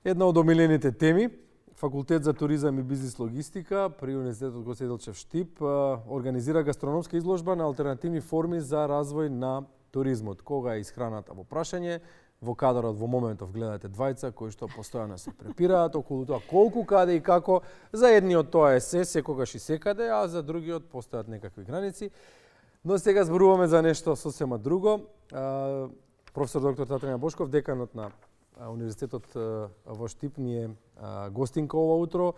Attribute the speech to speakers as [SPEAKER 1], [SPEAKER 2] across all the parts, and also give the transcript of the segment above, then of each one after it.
[SPEAKER 1] Една од омилените теми, Факултет за туризам и бизнис логистика при Универзитетот Гоце Делчев Штип организира гастрономска изложба на алтернативни форми за развој на туризмот. Кога е исхраната во прашање, во кадрот во моментов гледате двајца кои што постојано се препираат околу тоа колку, каде и како. За едниот тоа е секогаш и секаде, а за другиот постојат некакви граници. Но сега зборуваме за нешто сосема друго. Професор доктор Татјана Бошков, деканот на Универзитетот во Штип, ни е гостинка ова утро.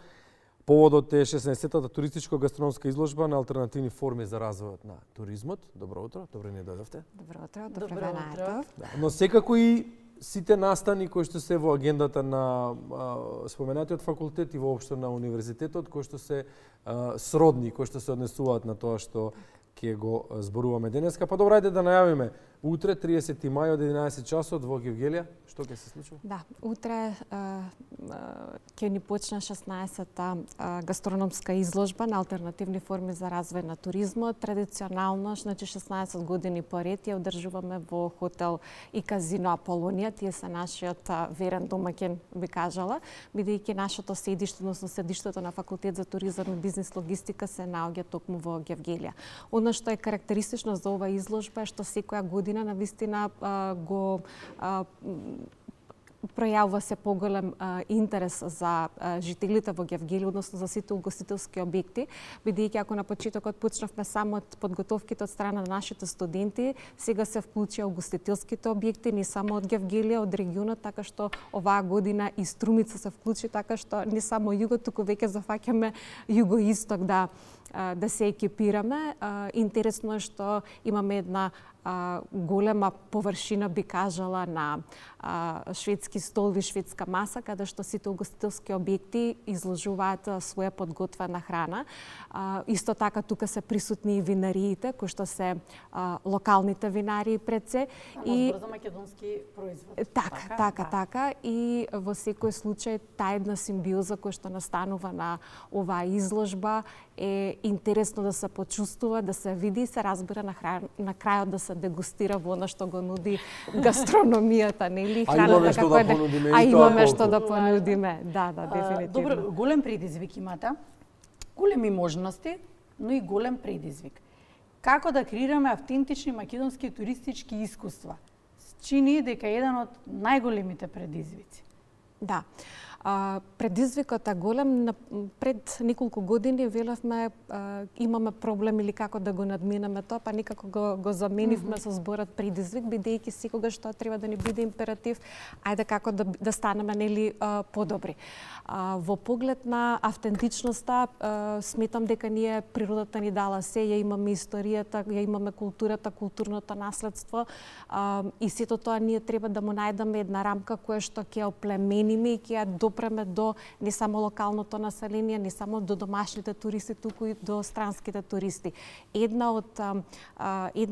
[SPEAKER 1] Поводот е 16-тата туристичко-гастрономска изложба на алтернативни форми за развојот на туризмот. Добро утро, добре ни дојдовте.
[SPEAKER 2] Добро утро, добро утро.
[SPEAKER 1] Но секако и сите настани кои што се во агендата на споменатиот факултет и воопшто на универзитетот, кои што се сродни, кои што се однесуваат на тоа што ќе го зборуваме денеска. Па добро, ајде да најавиме. Утре, 30 мај од 11 часот во Гевгелија, што ќе се случи?
[SPEAKER 2] Да, утре ќе ни почне 16-та гастрономска изложба на алтернативни форми за развој на туризмот. Традиционално, значи 16 години поред ја одржуваме во хотел и казино Аполонија. Тие се нашиот верен домаќин, би кажала, бидејќи нашето седиште, односно седиштето на Факултет за туризам и бизнис логистика се наоѓа токму во Гевгелија. Она што е карактеристично за оваа изложба е што секоја година навистина го пројавува се поголем интерес за жителите во Гевгелија, односно за сите угостителски објекти, бидејќи ако на почетокот почнавме само од подготовките од страна на нашите студенти, сега се вклучија угостителските објекти не само од Гевгелија, од регионот, така што оваа година и Струмица се вклучи, така што не само југот, туку веќе зафаќаме југоисток да се екипираме. Интересно е што имаме една голема површина, би кажала, на шведски стол и шведска маса, каде што сите угостителски објекти изложуваат своја подготвена храна. Исто така тука се присутни и винариите, кои што се локалните винарии пред се.
[SPEAKER 3] И збор за македонски производ.
[SPEAKER 2] Така. И во секој случај таа една симбиоза која што настанува на оваа изложба е интересно да се почувствува, да се види и се разбира на крајот да се дегустира во она што го нуди гастрономијата, нели?
[SPEAKER 1] Храната како е.
[SPEAKER 2] Имаме што да понудиме. Да, дефинитивно.
[SPEAKER 3] Добро, голем предизвик имате. Големи можности, но и голем предизвик. Како да креираме автентични македонски туристички искуства? Чини дека е еден од најголемите предизвици.
[SPEAKER 2] Да. Предизвикот е голем. Пред неколку години велевме имаме проблем или како да го надминеме тоа, па никако го заменивме со зборот предизвик, бидејќи секогаш тоа треба да ни биде императив, ајде како да станеме нели подобри. Во поглед на автентичноста, сметам дека ние природата ни дала се, ја имаме историјата, ја имаме културата, културното наследство и сето тоа ние треба да му најдеме една рамка која што ќе оплемениме и ќе ја допреме до не само локалното население, не само до домашните туристи, туку и до странските туристи. Една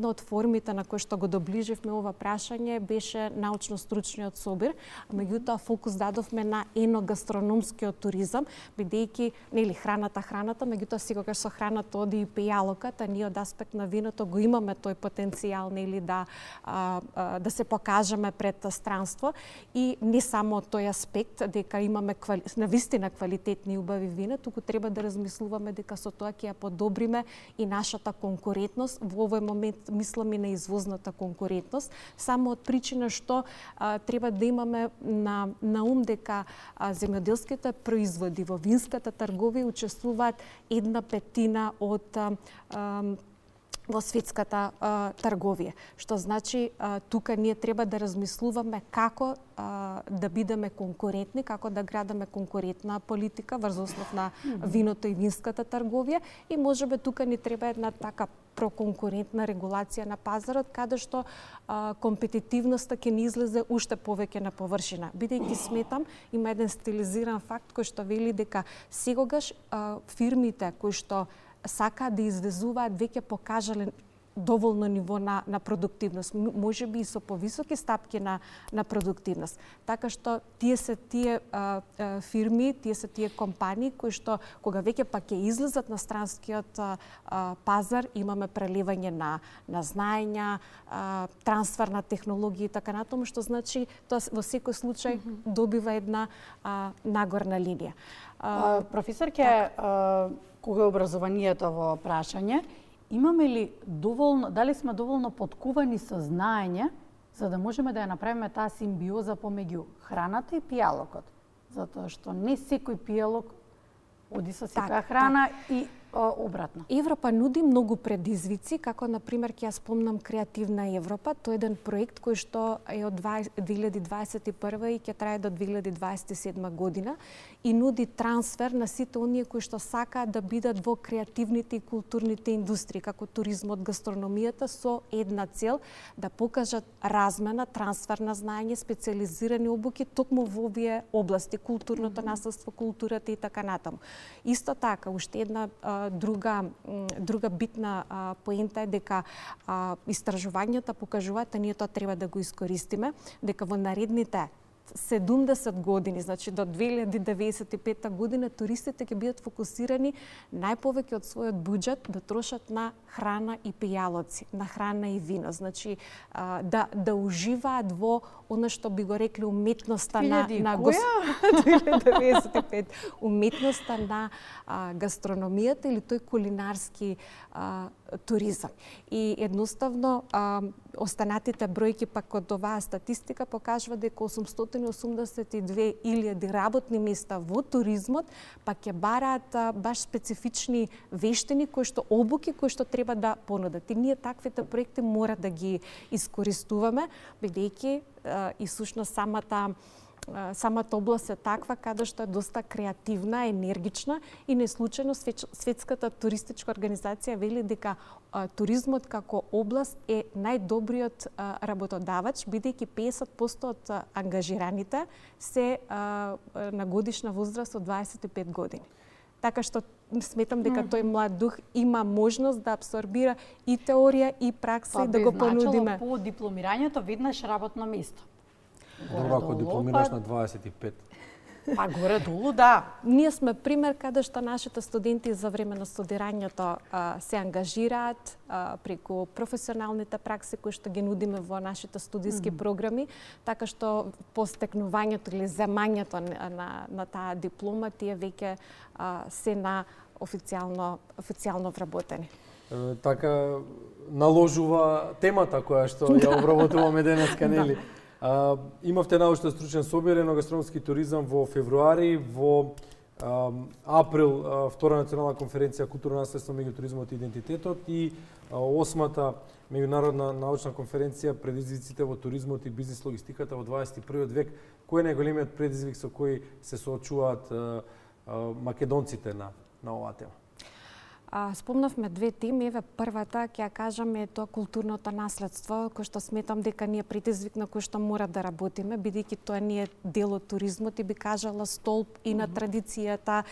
[SPEAKER 2] од формите на кои што го доближивме ова прашање беше научно-стручниот собир, меѓутоа фокус дадовме на еногастрономскиот туризам, бидејќи нели храната, меѓутоа секогаш со храната оди и пејалоката, ние од аспект на виното го имаме тој потенцијал нели да се покажеме пред странство и не само тој аспект дека имаме навистина квалитетни и убави вина, туку треба да размислуваме дека со тоа ќе ја подобриме и нашата конкурентност. Во овој момент мислам и на извозната конкурентност, само од причина што треба да имаме на ум дека земјоделските производи во винската трговија учествуваат 1/5 од во светската трговија. Што значи тука ние треба да размислуваме како да бидеме конкурентни, како да градаме конкурентна политика врз основ на виното и винската трговија и можеби тука ни треба една така проконкурентна регулација на пазарот, каде што компетитивноста ќе ни излезе уште повеќе на површина. Бидејќи сметам, има еден стилизиран факт кој што вели дека сегогаш фирмите кои што сакаат да извезуваат веќе покажале доволно ниво на продуктивност, може би и со повисоки стапки на продуктивност. Така што тие се тие фирми, тие се тие компании кои што кога веќе пак ќе излезат на странскиот пазар, имаме преливање на знаења, трансфер на технологии и така натаму, што значи тоа во секој случај добива една нагорна линија.
[SPEAKER 3] Професорке, кога е образованието во прашање, имаме ли доволно, дали сме доволно подкувани со знаење за да можеме да ја направиме таа симбиоза помеѓу храната и пијалокот? Затоа што не секој пијалок оди со секоја храна и обратно.
[SPEAKER 2] Европа нуди многу предизвици, како на пример ќе ја спомнам Креативна Европа. Тоа е еден проект кој што е од 2021 и ќе трае до 2027 година и нуди трансфер на сите оние кои што сакаат да бидат во креативните и културните индустрии, како туризмот, гастрономијата, со една цел да покажат размена, трансфер на знаење, специализирани обуки токму во овие области, културното наследство, културата и така натаму. Исто така, уште една друга битна поента е дека истражувањата покажуваат, а ние тоа треба да го искористиме, дека во наредните 70 години, значи до 2095 година, туристите ќе бидат фокусирани најповеќе од својот буџет да трошат на храна и пијалоци, на храна и вино. Значи да уживаат во она што би го рекле уметноста на 2095, уметноста на гастрономијата или тој кулинарски туризам. И едноставно останатите бројки пак од оваа статистика покажува дека 882.000 работни места во туризмот пак ќе бараат баш специфични вештини кои што обуки кои што треба да понудат. И ние таквите проекти мора да ги искористуваме, бидејќи и сушност самата област е таква каде што е доста креативна, енергична и не случајно Светската туристичка организација вели дека туризмот како област е најдобриот работодавач, бидејќи 50% од ангажираните се на годишна возраст од 25 години. Така што сметам дека тој млад дух има можност да абсорбира и теорија и пракса и да го понудиме.
[SPEAKER 3] По дипломирањето веднаш работно место.
[SPEAKER 1] Добро, ако дипломираш на 25.
[SPEAKER 3] Па горе-долу, да.
[SPEAKER 2] Ние сме пример каде што нашите студенти за време на студирањето се ангажираат преку професионалните пракси кои што ги нудиме во нашите студиски програми, така што постекнувањето или земањето на таа диплома тие веќе се на официјално вработени.
[SPEAKER 1] Така наложува темата која што ја обработуваме денеска, нели? Имавте научно стручен собир на гастрономски туризам во февруари, во април втора национална конференција културно наследство меѓу туризмот и идентитетот и 8-та меѓународна научна конференција предизвиците во туризмот и бизнис логистиката во 21 век. Кој е најголемиот предизвик со кој се соочуваат македонците на оваа тема?
[SPEAKER 2] Спомнавме две теми. Еве првата ќе ја кажам е тоа културното наследство, кој што сметам дека ни е предизвик на кој што мора да работиме, бидејќи тоа ни е дел од туризмот и би кажала столб и на традицијата,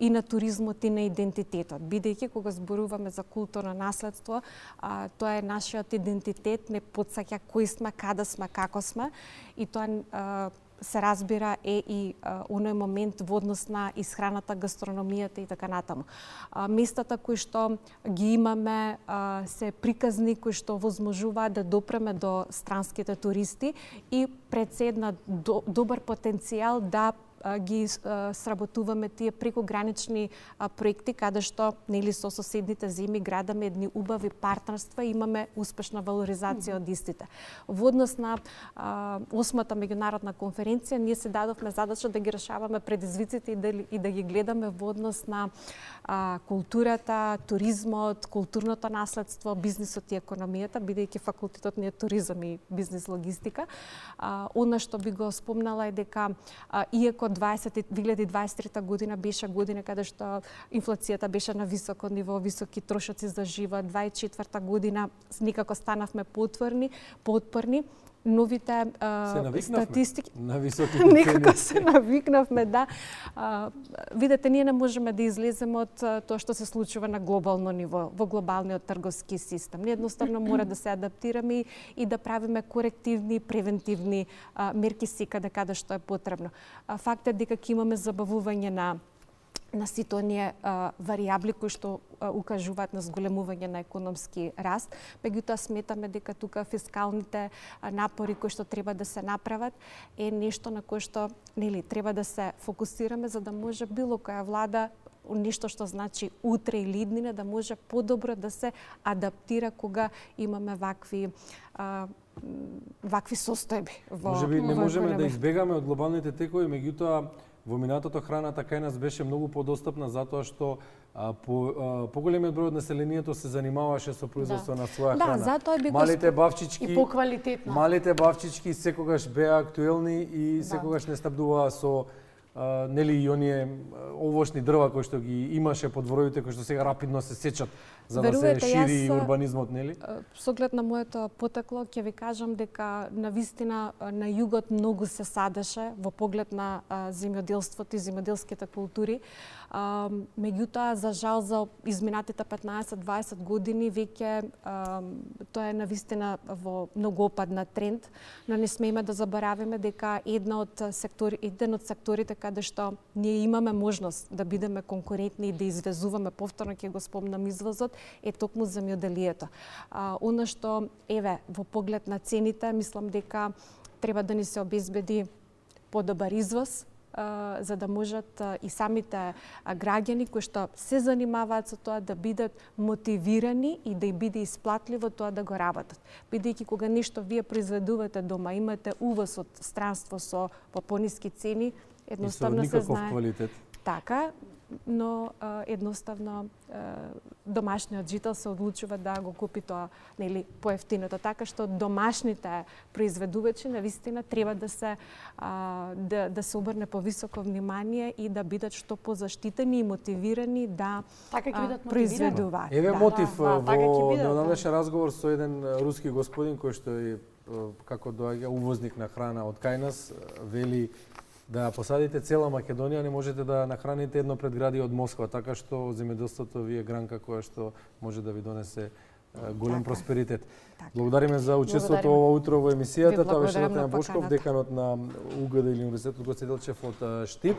[SPEAKER 2] и на туризмот и на идентитетот. Бидејќи кога зборуваме за културно наследство, тоа е нашиот идентитет, не потсаќа кои сме, каде сме, како сме и тоа се разбира е и оној момент во однос на исхраната, гастрономијата и така натаму. Местата кои што ги имаме се приказни кои што возможуваат да допреме до странските туристи и пред се една добар потенцијал да ги сработуваме тие прекогранични проекти каде што нели со соседните земји градаме едни убави партнерства и имаме успешна валоризација од истите. Во однос на 8-та меѓународна конференција ние се дадовме задача да ги решаваме предизвиците и да ги гледаме во однос на културата, туризмот, културното наследство, бизнисот и економијата, бидејќи факултетот ни е туризам и бизнис логистика. Она што би го спомнала е дека иако 2023 година беше година каде што инфлацијата беше на високо ниво, високи трошоци за живот, 2024 година некако станавме потпорни, новите
[SPEAKER 1] навикнавме
[SPEAKER 2] статистики.
[SPEAKER 1] на високите цени.
[SPEAKER 2] Некако се навикнавме, да. Видете, ние не можеме да излеземе од тоа што се случува на глобално ниво, во глобалниот трговски систем. Ние едноставно мора да се адаптираме и да правиме корективни, превентивни мерки секаде каде што е потребно. Факт е дека ќе имаме забавување на сите оние варијабли кои што укажуваат на зголемување на економски раст. Меѓутоа сметаме дека тука фискалните напори кои што треба да се направат е нешто на кое што треба да се фокусираме за да може било која влада нешто што значи утре или иднина да може подобро да се адаптира кога имаме вакви состојби во
[SPEAKER 1] Можеби не можеме да
[SPEAKER 2] економија.
[SPEAKER 1] избегаме од глобалните текови, меѓутоа во минатото храната кај нас беше многу подостапна затоа што поголемиот број од населението се занимаваше со производство на своја
[SPEAKER 2] Да,
[SPEAKER 1] храна.
[SPEAKER 2] затоа би го
[SPEAKER 1] Малите бавчички
[SPEAKER 3] И поквалитетно.
[SPEAKER 1] Малите бавчички секогаш беа актуелни и секогаш не снабдуваа со и оние овошни дрва кои што ги имаше по дворовите кои што сега рапидно се сечат за да се
[SPEAKER 2] Верувате,
[SPEAKER 1] шири
[SPEAKER 2] јас,
[SPEAKER 1] урбанизмот, нели?
[SPEAKER 2] Со оглед на моето потекло, ќе ви кажам дека навистина на југот многу се садеше во поглед на земјоделството и земјоделските култури. Меѓутоа, за жал, за изминатите 15-20 години веќе тоа е навистина во многу опадна тренд, но не смееме да заборавиме дека еден од секторите каде што ние имаме можност да бидеме конкурентни и да извезуваме, повторно ќе го спомнам извозот, е токму земјоделието. Оно што, во поглед на цените, мислам дека треба да ни се обезбеди подобар извоз, за да можат и самите граѓани кои што се занимаваат со тоа да бидат мотивирани и да им биде исплатливо тоа да го работат. Бидејќи кога нешто вие произведувате дома, имате увоз од странство со по пониски цени, едноставно се знае.
[SPEAKER 1] Квалитет.
[SPEAKER 2] Така, но едноставно домашниот жител се одлучува да го купи тоа поевтиното, така што домашните произведувачи навистина треба да се обрне повисоко внимание и да бидат што позаштитени и мотивирани да произведуваат.
[SPEAKER 1] Еве мотив
[SPEAKER 3] така ќе
[SPEAKER 1] во
[SPEAKER 3] бидат,
[SPEAKER 1] неодамнешен разговор со еден руски господин кој што е како доаѓа увозник на храна од кај нас, вели да посадите цела Македонија, не можете да нахраните едно предградие од Москва, така што земјоделството ви е гранка која што може да ви донесе голем просперитет. Благодариме за учеството ова утро во емисијата. Тоа беше Натаја Бошков, деканот на УГД или Универзитетот Гоце Делчев од Штип.